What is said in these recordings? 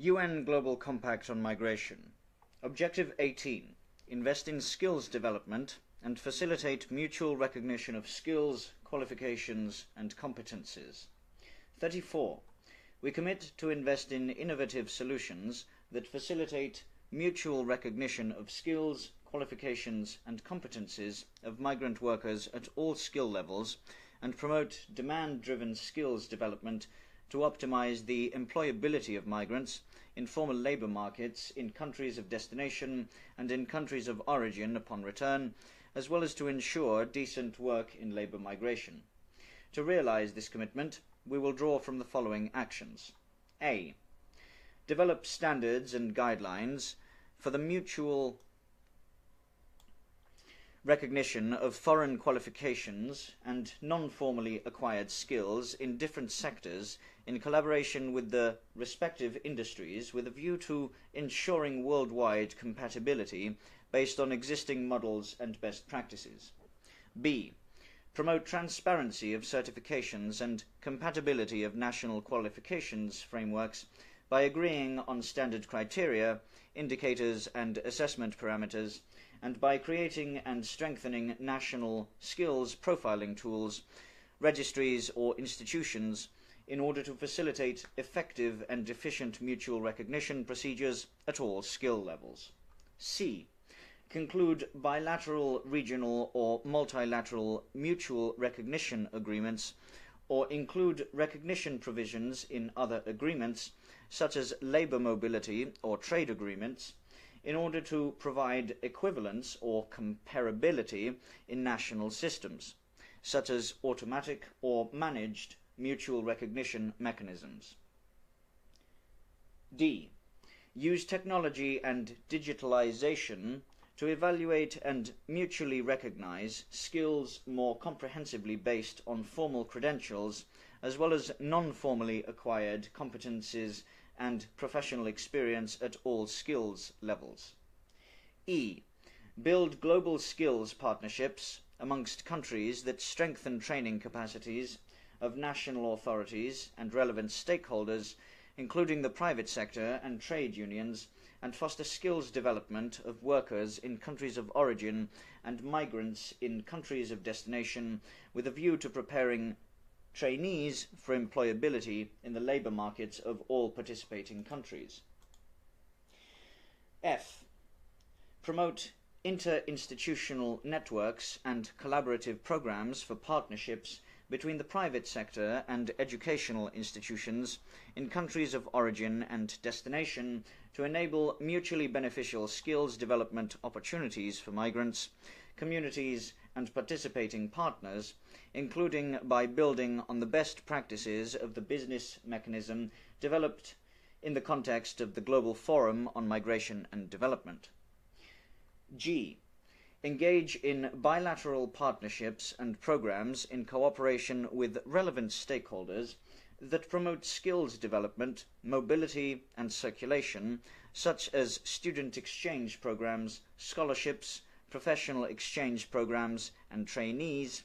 UN Global Compact on Migration. Objective 18. Invest in skills development and facilitate mutual recognition of skills, qualifications and competencies. 34. We commit to invest in innovative solutions that facilitate mutual recognition of skills, qualifications and competencies of migrant workers at all skill levels and promote demand-driven skills development to optimize the employability of migrants in formal labour markets in countries of destination and in countries of origin upon return, as well as to ensure decent work in labour migration. To realise this commitment, we will draw from the following actions. A. Develop standards and guidelines for the mutual recognition of foreign qualifications and non-formally acquired skills in different sectors in collaboration with the respective industries with a view to ensuring worldwide compatibility based on existing models and best practices. B. Promote transparency of certifications and compatibility of national qualifications frameworks by agreeing on standard criteria, indicators and assessment parameters, and by creating and strengthening national skills profiling tools, registries or institutions in order to facilitate effective and efficient mutual recognition procedures at all skill levels. C. Conclude bilateral, regional or multilateral mutual recognition agreements or include recognition provisions in other agreements such as labour mobility or trade agreements in order to provide equivalence or comparability in national systems, such as automatic or managed mutual recognition mechanisms. D. Use technology and digitalization to evaluate and mutually recognize skills more comprehensively based on formal credentials as well as non-formally acquired competencies and professional experience at all skills levels. E. Build global skills partnerships amongst countries that strengthen training capacities of national authorities and relevant stakeholders, including the private sector and trade unions, and foster skills development of workers in countries of origin and migrants in countries of destination with a view to preparing trainees for employability in the labour markets of all participating countries. F. Promote interinstitutional networks and collaborative programs for partnerships between the private sector and educational institutions in countries of origin and destination to enable mutually beneficial skills development opportunities for migrants, communities and participating partners, including by building on the best practices of the business mechanism developed in the context of the Global Forum on Migration and Development. G. Engage in bilateral partnerships and programs in cooperation with relevant stakeholders that promote skills development, mobility and circulation, such as student exchange programs, scholarships, professional exchange programs and trainees,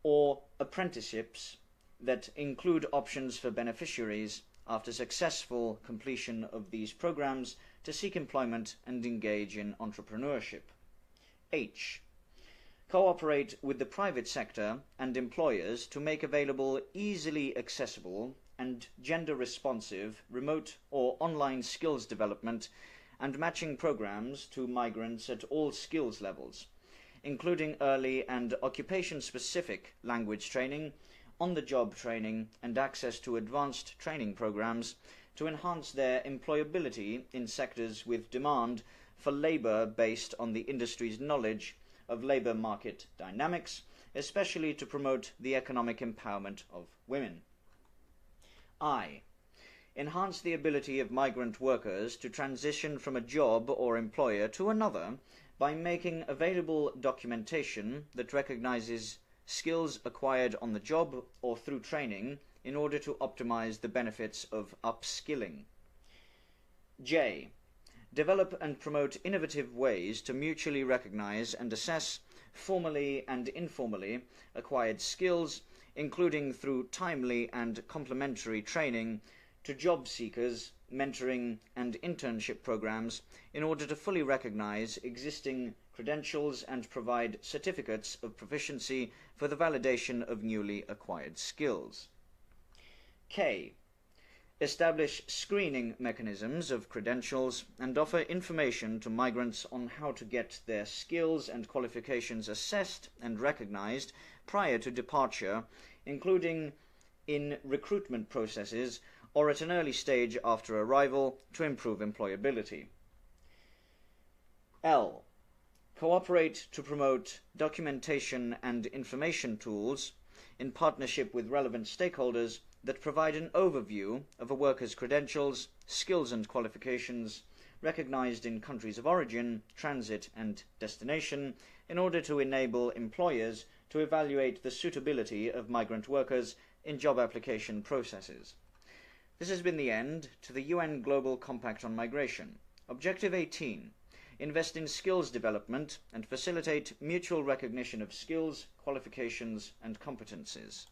or apprenticeships that include options for beneficiaries after successful completion of these programs to seek employment and engage in entrepreneurship. H. Cooperate with the private sector and employers to make available easily accessible and gender-responsive remote or online skills development and matching programs to migrants at all skills levels, including early and occupation-specific language training, on-the-job training and access to advanced training programs to enhance their employability in sectors with demand for labour based on the industry's knowledge of labour market dynamics, especially to promote the economic empowerment of women. I. Enhance the ability of migrant workers to transition from a job or employer to another by making available documentation that recognises skills acquired on the job or through training in order to optimize the benefits of upskilling. J. Develop and promote innovative ways to mutually recognize and assess formally and informally acquired skills, including through timely and complementary training to job seekers, mentoring and internship programs in order to fully recognize existing credentials and provide certificates of proficiency for the validation of newly acquired skills. K. Establish screening mechanisms of credentials and offer information to migrants on how to get their skills and qualifications assessed and recognized prior to departure, including in recruitment processes or at an early stage after arrival to improve employability. L. Cooperate to promote documentation and information tools in partnership with relevant stakeholders that provide an overview of a worker's credentials, skills and qualifications recognized in countries of origin, transit and destination in order to enable employers to evaluate the suitability of migrant workers in job application processes. This has been the end to the UN Global Compact on Migration. Objective 18. Invest in skills development and facilitate mutual recognition of skills, qualifications and competencies.